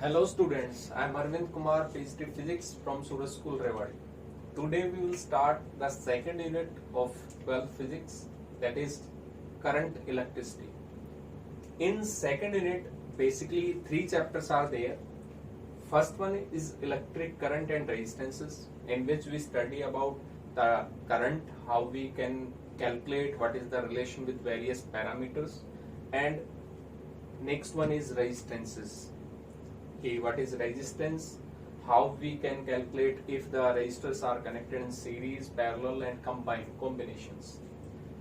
Hello students, I am Arvind Kumar, PhD Physics from Suraj School, Rewari. Today we will start the second unit of 12th Physics, that is current electricity. In second unit, basically three chapters are there. First one is electric current and resistances, in which we study about the current, how we can calculate what is the relation with various parameters, and next one is resistances. Okay, what is resistance, how we can calculate if the resistors are connected in series, parallel and combinations.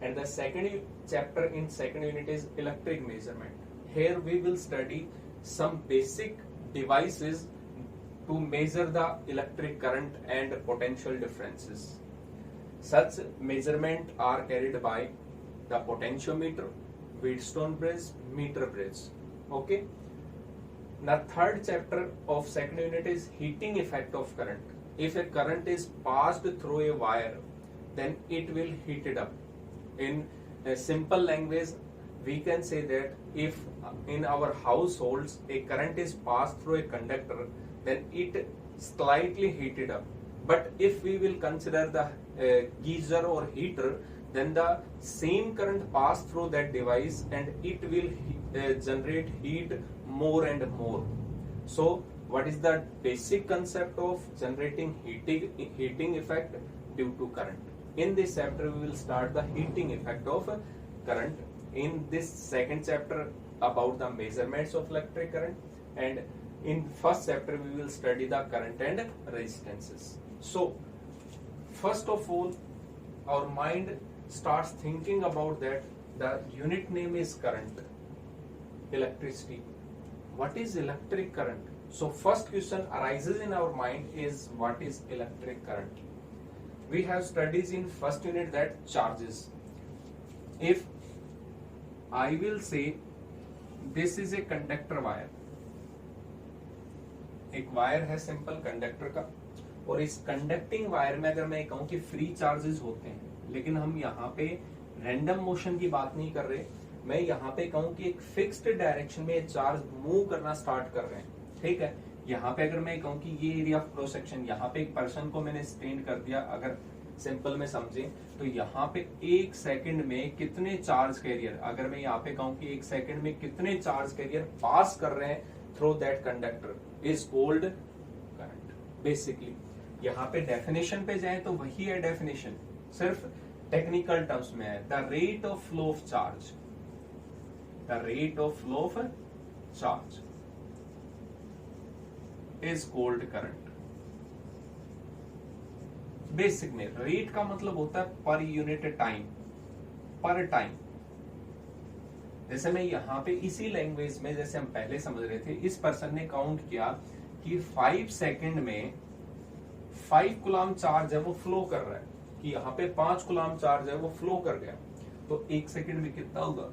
And the second chapter in second unit is electric measurement. Here we will study some basic devices to measure the electric current and potential differences. Such measurement are carried by the potentiometer, Wheatstone bridge, meter bridge. Okay. The third chapter of second unit is heating effect of current. If a current is passed through a wire, then it will heat it up. In a simple language, we can say that if in our households a current is passed through a conductor, then it slightly heated up. But if we will consider the geyser or heater, then the same current pass through that device and it will generate heat more and more. So what is the basic concept of generating heating effect due to current? In this chapter we will start the heating effect of current. In this second chapter about the measurements of electric current, and in first chapter we will study the current and resistances. So first of all, our mind starts thinking about that the unit name is current, electricity. What is electric current? So first question arises in our mind is what is electric current? We have studies in first unit that charges. If I will say this is a conductor wire, एक wire है simple conductor का, और इस conducting wire में अगर मैं कहूं कि फ्री चार्जेस होते हैं, लेकिन हम यहाँ पे रैंडम मोशन की बात नहीं कर रहे, मैं यहाँ पे कहूं कि एक फिक्स्ड डायरेक्शन में चार्ज मूव करना स्टार्ट कर रहे हैं. ठीक है, यहाँ पे अगर मैं कहूं कि ये एरिया ऑफ क्रॉस सेक्शन, यहाँ पे एक पर्सन को मैंने स्टैंड कर दिया, अगर सिंपल में समझें तो यहाँ पे एक सेकंड में कितने चार्ज कैरियर, अगर मैं यहाँ पे कहूं कि एक सेकंड में कितने चार्ज कैरियर पास कर रहे हैं through that conductor is called current. Basically यहाँ पे डेफिनेशन पे जाए तो वही है डेफिनेशन, सिर्फ टेक्निकल टर्म्स में है. The rate of flow of charge, the rate of flow of charge is called current. Basic में रेट का मतलब होता है पर यूनिट टाइम, पर टाइम. जैसे मैं यहाँ पे इसी लैंग्वेज में जैसे हम पहले समझ रहे थे, इस पर्सन ने काउंट किया कि 5 सेकंड में 5 कूलम चार्ज है वो फ्लो कर रहा है, कि यहाँ पे 5 कूलम चार्ज है वो फ्लो कर गया, तो एक सेकंड में कितना होगा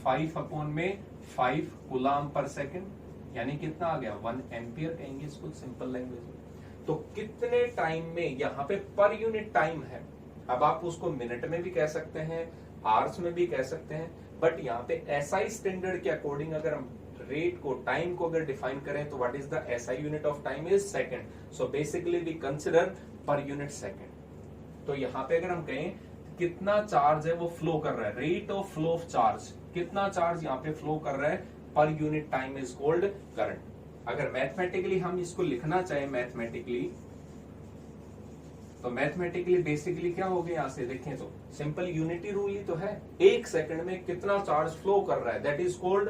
5 अपॉन में 5 कूलम पर सेकंड, यानी कितना आ गया 1 एम्पियर कहेंगे इसको सिंपल लैंग्वेज में. तो कितने टाइम में, यहाँ पे पर यूनिट टाइम है, अब आप उसको मिनट में भी कह सकते हैं, आवर्स में भी कह सकते हैं, बट यहाँ पे एसआई स्टैंडर्ड के अकॉर्डिंग अगर हम रेट को, टाइम को अगर डिफाइन करें तो what is the SI unit of time is second. So basically we consider per unit second. तो यहाँ पे अगर हम कहें कितना चार्ज है वो फ्लो कर रहा है, rate of flow of charge, कितना चार्ज यहाँ पे फ्लो कर रहा है per unit time is called current. अगर मैथमेटिकली हम इसको लिखना चाहे मैथमेटिकली, तो मैथमेटिकली बेसिकली क्या हो गया, यहां से देखें तो सिंपल यूनिटी रूल ही तो है, एक सेकंड में कितना चार्ज फ्लो कर रहा है दैट इज कॉल्ड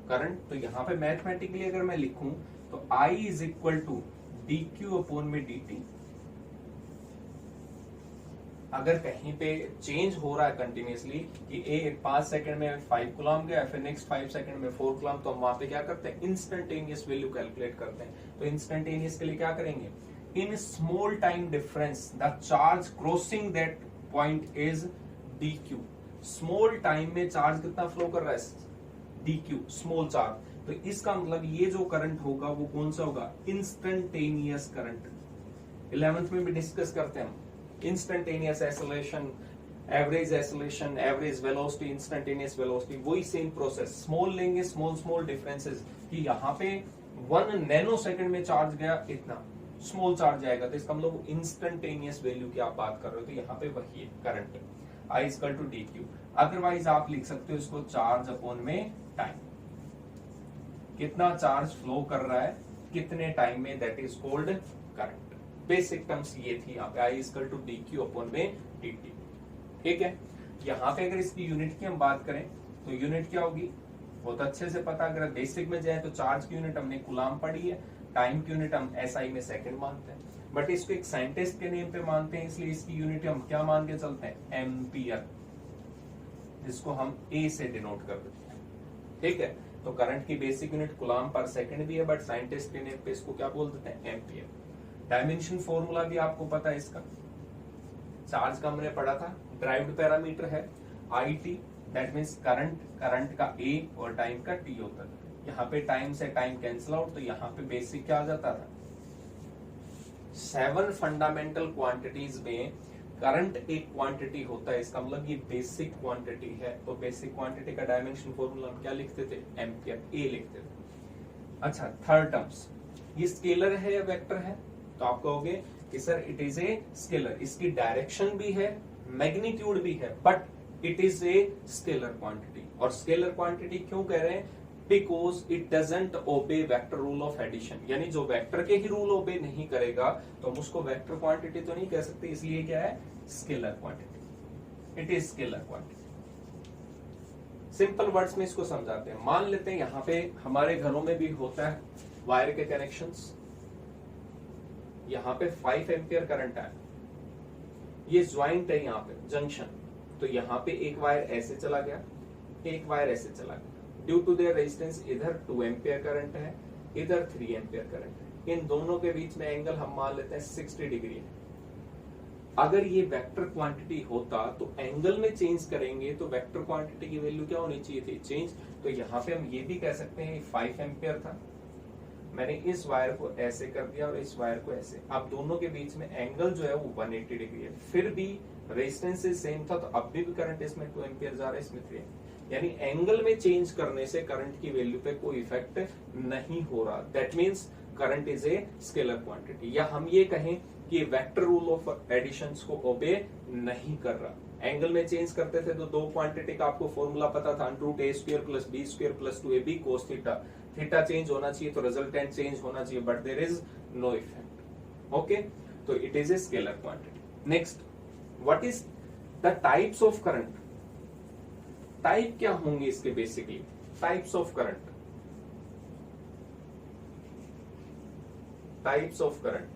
करंट. तो यहाँ पे मैथमेटिकली अगर मैं लिखूं तो I is equal to d q upon में डी टी. अगर कहीं पे चेंज हो रहा है कंटिन्यूसली कि ए 5 सेकंड में 5 कूलम गया, फिर नेक्स्ट 5 सेकंड में 4 कूलम, तो हम वहां पे क्या करते हैं इंस्टेंटेनियस वैल्यू कैलकुलेट करते हैं. तो इंस्टेंटेनियस के लिए क्या करेंगे, in small time difference the charge crossing that point is D Q. Small time में चार्ज कितना फ्लो कर रहा है डी क्यू, स्मॉल चार्ज. तो इसका मतलब ये जो करंट होगा वो कौन सा होगा, इंस्टेंटेनियस करंट. 11th में भी डिस्कस करते हैं हम instantaneous acceleration, average acceleration, average velocity, instantaneous velocity, वही सेम प्रोसेस. स्मॉल लेंगे, स्मॉल स्मॉल डिफरेंसेस कि यहाँ पे 1 नैनो सेकंड में चार्ज गया इतना स्मॉल चार्ज आएगा, तो इसका मतलब इंस्टेंटेनियस वैल्यू की आप बात कर रहे हो, तो यहाँ पे वही है current I equal to d q. Otherwise आप लिख सकते हो इसको चार्ज अपॉन में टाइम, कितना चार्ज फ्लो कर रहा है कितने टाइम में, that is called current. Basic terms ये थी यहाँ पे I equal to d q upon में डी टी। ठीक है, यहाँ पे अगर इसकी यूनिट की हम बात करें तो यूनिट क्या होगी बहुत अच्छे से पता, अगर बेसिक में जाए तो चार्ज की यूनिट हमने कूलाम पढ़ी है, टाइम की यूनिट हम SI में सेकंड मानते हैं, बट इसको एक साइंटिस्ट के नेम पे मानते हैं, इसलिए इसकी यूनिट हम क्या मान के चलते हैं, एम्पियर, जिसको हम A से डिनोट कर देते हैं। ठीक है, तो करंट की बेसिक यूनिट कूलाम पर सेकंड भी है, बट साइंटिस्ट के नेम पे इसको क्या बोल देते हैं, एम्पियर। डायमेंशन फॉर्मूला भी आपको पता है इसका, चार्ज का हमने पढ़ा था, ड्राइव्ड पैरामीटर है IT, दैट मीन्स करंट का A और टाइम का T होता है। यहाँ पे टाइम से टाइम कैंसिल आउट, तो यहाँ पे बेसिक क्या आ जाता था, 7 फंडामेंटल क्वांटिटीज में करंट एक क्वांटिटी होता है, इसका मतलब ये बेसिक क्वांटिटी है, तो बेसिक क्वांटिटी का डायमेंशन फॉर्मूला हम क्या लिखते थे, एम्पियर, A लिखते थे। अच्छा, थर्ड टर्म्स, ये स्केलर है या वेक्टर है, तो आप कहोगे कि sir it is a scalar, इसकी डायरेक्शन भी है मैग्नीट्यूड भी है, but it is a scalar quantity. और स्केलर क्वांटिटी क्यों कह रहे हैं, because it doesn't obey vector rule of addition, यानी जो वेक्टर के ही रूल ओबे नहीं करेगा तो हम उसको वेक्टर क्वांटिटी तो नहीं कह सकते, इसलिए क्या है, scalar quantity, it is scalar quantity. Simple words में इसको समझाते हैं, मान लेते हैं यहाँ पे हमारे घरों में भी होता है वायर के कनेक्शंस, यहाँ पे 5 एम्पियर करंट है, ये ज्वाइंट है यहाँ पे जंक्शन, तो यहाँ पे एक वायर ऐसे चला गया, एक वायर ऐसे चला गया, ड्यू टू देयर रेजिस्टेंस इधर 2 एम्पियर करंट है, इधर 3 एम्पियर करंट है, इन दोनों के बीच में एंगल हम मान लेते हैं 60 डिग्री है। अगर ये वेक्टर क्वांटिटी होता तो एंगल में चेंज करेंगे तो वेक्टर क्वांटिटी की वैल्यू क्या होनी चाहिए थी, चेंज। तो यहाँ पे हम ये भी कह सकते हैं 5 एम्पियर था, मैंने इस वायर को ऐसे कर दिया और इस वायर को ऐसे, अब दोनों के बीच में एंगल जो है वो 180 डिग्री है, फिर भी रेजिस्टेंस सेम था, तो अब भी करंट इसमें 2 एम्पियर जा रहा है, इसमें 3, यानी एंगल में चेंज करने से करंट की वैल्यू पे कोई इफेक्ट नहीं हो रहा, that means current is a scalar quantity. या हम ये कहें कि वेक्टर रूल ऑफ एडिशंस को ओबे नहीं कर रहा, एंगल में चेंज करते थे तो दो क्वांटिटी का आपको फॉर्मूला पता था, √a² + b² + 2ab cos theta, theta change होना चाहिए तो रिजल्टेंट चेंज होना चाहिए, but there is no effect. Okay, तो it is a scalar quantity. Next, what is the types of current, type क्या होंगे इसके, basically types of current, types of current,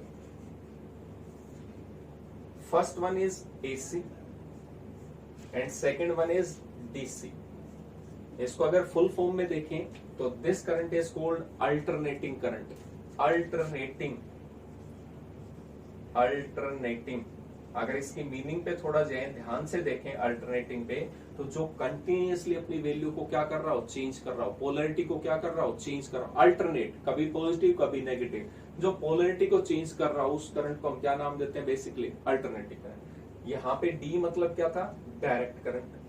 first one is AC and second one is DC। इसको अगर full form में देखें तो this current is called alternating current, alternating, alternating. अगर इसकी मीनिंग पे थोड़ा ध्यान से देखें अल्टरनेटिंग पे, तो जो कंटिन्यूअसली अपनी वैल्यू को क्या कर रहा हो, चेंज कर रहा हो, पोलैरिटी को क्या कर रहा हो, चेंज कर रहा हो, अल्टरनेट, कभी पॉजिटिव कभी नेगेटिव, जो पोलैरिटी को चेंज कर रहा हो उस करंट को हम क्या नाम देते हैं, बेसिकली अल्टरनेटिंग करंट। यहाँ पे D मतलब क्या था, डायरेक्ट करंट,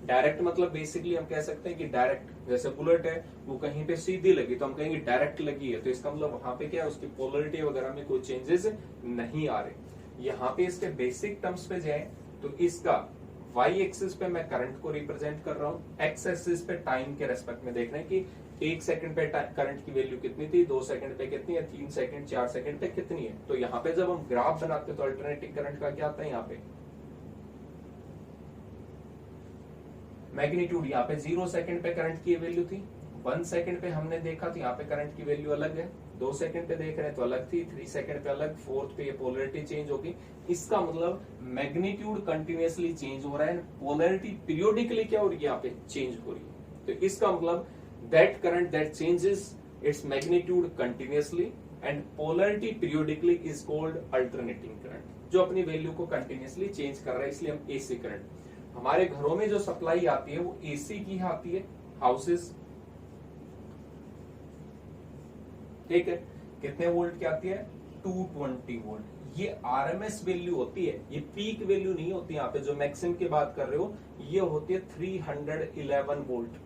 डायरेक्ट मतलब बेसिकली हम कह सकते हैं कि डायरेक्ट, जैसे बुलेट है वो कहीं पे सीधी लगी तो हम कहेंगे डायरेक्ट लगी है, तो इसका मतलब वहां पे क्या है, उसकी पोलैरिटी वगैरह में कोई चेंजेस नहीं आ रहे। यहाँ पे इसके बेसिक टर्म्स पे जाए तो इसका y एक्सिस पे मैं करंट को रिप्रेजेंट कर रहा हूँ, x एक्सिस पे टाइम के रेस्पेक्ट में देख रहे हैं कि 1 सेकंड पे करंट की वैल्यू कितनी थी, 2 सेकंड पे कितनी है, 3 सेकंड 4 सेकंड पे कितनी है। तो यहाँ पे जब हम ग्राफ बनाते हैं तो अल्टरनेटिंग करंट का क्या आता है, यहाँ पे मैग्नीट्यूड, यहाँ पे 0 सेकंड पे करंट की वैल्यू थी, 1 सेकंड पे हमने देखा तो यहाँ पे करंट की वैल्यू अलग है, 2 सेकंड पे देख रहे हैं तो अलग थी, 3 सेकंड पे अलग, 4th पे ये पोलैरिटी चेंज होगी। इसका मतलब मैग्नीट्यूड कंटिन्यूअसली चेंज हो रहा है, पोलैरिटी पीरियोडिकली क्या हो रही है, यहाँ पे चेंज हो रही है। तो इसका मतलब that current that changes its magnitude continuously and polarity periodically is called alternating current, जो अपनी वैल्यू को कंटिन्यूअसली चेंज कर रहा है, इसलिए हम AC करंट। हमारे घरों में जो सप्लाई आती है वो AC की आती है, हाउसेस, ठीक है, कितने वोल्ट की आती है, 220 वोल्ट। ये RMS वैल्यू होती है, ये पीक वैल्यू नहीं होती। यहाँ पे जो मैक्सिमम की बात कर रहे हो ये होती है 311 वोल्ट,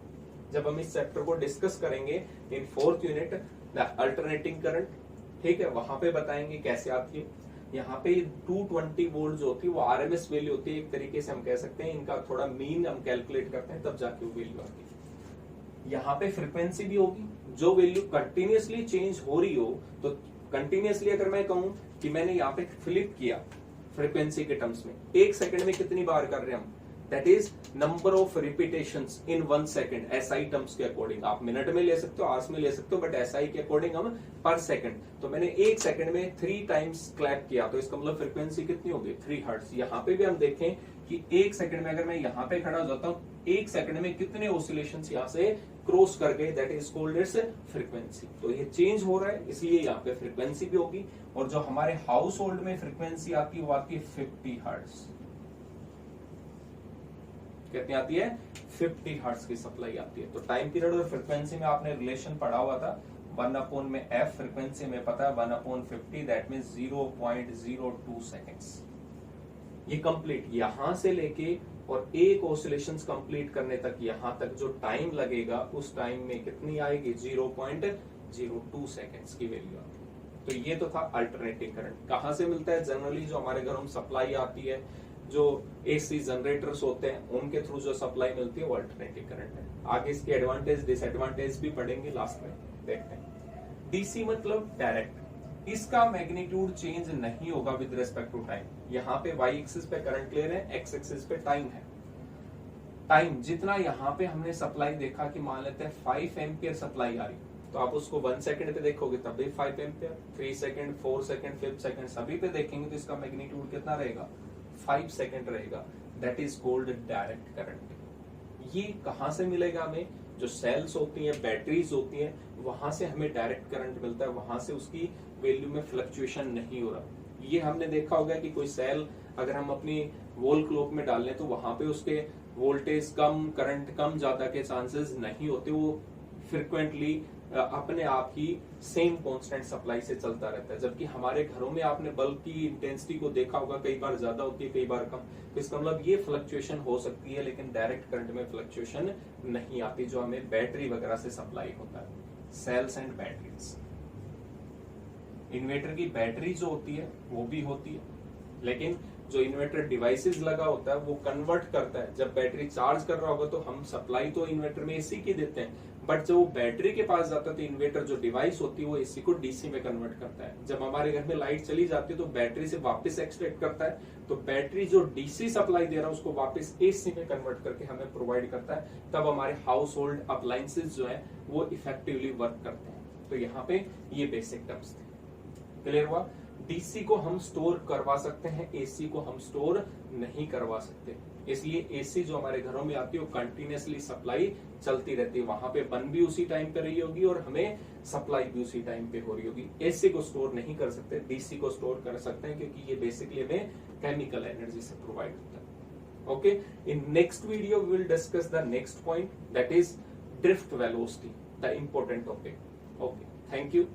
जब हम इस चैप्टर को डिस्कस करेंगे इन 4th unit the alternating current, ठीक है, वहां पे बताएंगे कैसे आती है। यहाँ पे 220 वोल्ट जो होती है वो आरएमएस वैल्यू होती है, एक तरीके से हम कह सकते हैं इनका थोड़ा मीन हम कैलकुलेट करते हैं तब जाके वो वैल्यू आती है। यहाँ पे फ्रीक्वेंसी भी होगी, जो वैल्यू कंटिन्यूअसली चेंज हो रही हो, तो कंटिन्यूअसली अगर मैं कहूं कि मैंने यहाँ पे फ्लिप किया फ्रीक्वेंसी के टर्म्स में, 1 सेकंड में कितनी बार कर रहे हैं हम, that is number of repetitions in 1 second, SI terms के अकॉर्डिंग। आप मिनट में ले सकते हो, आवर्स में ले सकते हो, बट एसआई के अकॉर्डिंग हम पर सेकंड। तो मैंने 1 सेकंड में 3 टाइम्स क्लैप किया, तो इसका मतलब फ्रीक्वेंसी कितनी होगी, 3 हर्ट्ज। यहाँ पे भी हम देखें कि 1 सेकंड में अगर मैं यहाँ पे खड़ा हो जाता हूँ, 1 सेकंड में कितने ऑसिलेशन यहाँ से क्रॉस कर गए, that is called its frequency. तो ये चेंज हो रहा है, इसलिए यहाँ पे फ्रीक्वेंसी भी होगी। और जो हमारे हाउस होल्ड में फ्रीक्वेंसी आती है वो आती है 50 हर्ट्ज। कितनी आती है, 50 हर्ट्ज की सप्लाई आती है। तो टाइम पीरियड और फ्रीक्वेंसी में आपने रिलेशन पढ़ा हुआ था, 1 में f, फ्रीक्वेंसी में पता है 1/50, दैट मीन्स 0.02 सेकेंड्स। ये कंप्लीट यहां से लेके और एक ऑसिलेशंस कंप्लीट करने तक, यहां तक जो टाइम लगेगा उस टाइम में कितनी आएगी, 0.02 सेकेंड्स की वैल्यू आती है। तो ये तो था अल्टरनेटिंग करंट। कहां से मिलता है, जनरली जो हमारे घरों में सप्लाई आती है, जो एसी जनरेटर्स होते हैं उनके थ्रू जो सप्लाई मिलती है वो अल्टरनेटिंग करंट है। आगे इसके एडवांटेज डिसएडवांटेज भी पढ़ेंगे, लास्ट में देखते हैं। डीसी मतलब डायरेक्ट, इसका मैग्नीट्यूड चेंज नहीं होगा विद रिस्पेक्ट टू टाइम। यहाँ पे वाई एक्सिस पे करंट ले रहे हैं, एक्स एक्सिस पे टाइम है। टाइम जितना यहाँ पे हमने सप्लाई देखा कि मान लेते हैं 5 एम्पियर सप्लाई आ रही, तो आप उसको 1 सेकंड पे देखोगे तब भी 5 एम्पियर, 3 सेकंड, 4 सेकंड, 5 सेकंड सभी पे देखेंगे तो इसका मैग्नीट्यूड कितना रहेगा, 5 सेकंड रहेगा। That is called direct current. ये कहां से मिलेगा हमें, जो सेल्स होती हैं, बैटरीज होती हैं, वहां से हमें डायरेक्ट करंट मिलता है, वहां से उसकी वैल्यू में फ्लक्चुएशन नहीं हो रहा। ये हमने देखा होगा कि कोई सेल अगर हम अपनी वॉल क्लॉक में डाल लें तो वहां पे उसके वोल्टेज कम, करंट कम ज्यादा के चांसेस नहीं होते, वो फ्रिक्वेंटली अपने आप ही सेम कांस्टेंट सप्लाई से चलता रहता है। जबकि हमारे घरों में आपने बल्ब की इंटेंसिटी को देखा होगा, कई बार ज्यादा होती है, कई बार कम। तो इसका मतलब ये फ्लक्चुएशन हो सकती है, लेकिन डायरेक्ट करंट में फ्लक्चुएशन नहीं आती, जो हमें बैटरी वगैरह से सप्लाई होता है। सेल्स एंड बैटरीज, इन्वर्टर की बैटरी जो होती है वो भी होती है, लेकिन जो इन्वर्टर डिवाइसेस लगा होता है वो कन्वर्ट करता है। जब बैटरी चार्ज कर रहा होगा तो हम सप्लाई तो इन्वर्टर में एसी की देते हैं, बट जब वो बैटरी के पास जाता है तो इन्वर्टर जो डिवाइस होती है वो एसी को डीसी में कन्वर्ट करता है। जब हमारे घर में लाइट चली जाती है तो बैटरी से वापस एक्सट्रैक्ट करता है, तो बैटरी जो डीसी सप्लाई दे रहा है उसको वापस एसी में कन्वर्ट करके हमें प्रोवाइड करता है। तब हमारे हाउस होल्ड अप्लायंसेस जो है वो इफेक्टिवली वर्क करते हैं। तो यहाँ पे ये बेसिक टर्म्स थे, क्लियर हुआ। डीसी को हम स्टोर करवा सकते हैं, एसी को हम स्टोर नहीं करवा सकते, इसलिए एसी जो हमारे घरों में आती है वो कंटिन्यूअसली सप्लाई चलती रहती है, वहां पे बंद भी उसी टाइम पे रही होगी और हमें सप्लाई भी उसी टाइम पे हो रही होगी। एसी को स्टोर नहीं कर सकते, डीसी को स्टोर कर सकते हैं, क्योंकि ये बेसिकली हमें केमिकल एनर्जी से प्रोवाइड होता है। Okay, in next video we will discuss the next point, that is drift velocity, the important topic. Okay, thank you.